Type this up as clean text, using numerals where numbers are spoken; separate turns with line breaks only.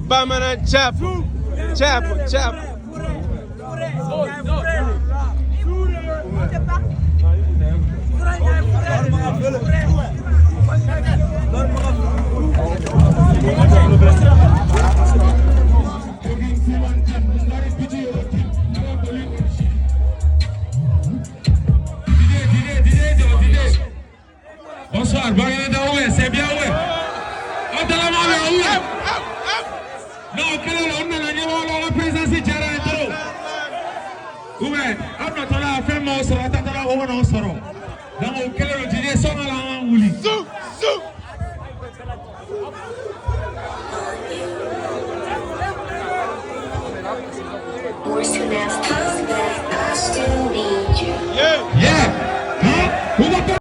Bamana chap. Chap.
Bonsoir, c'est bien, ouais. Non, quel est la présence de Jared? Ouais, on a fait mon sort, on a fait mon sort. Donc, quel est le DJ son à la main?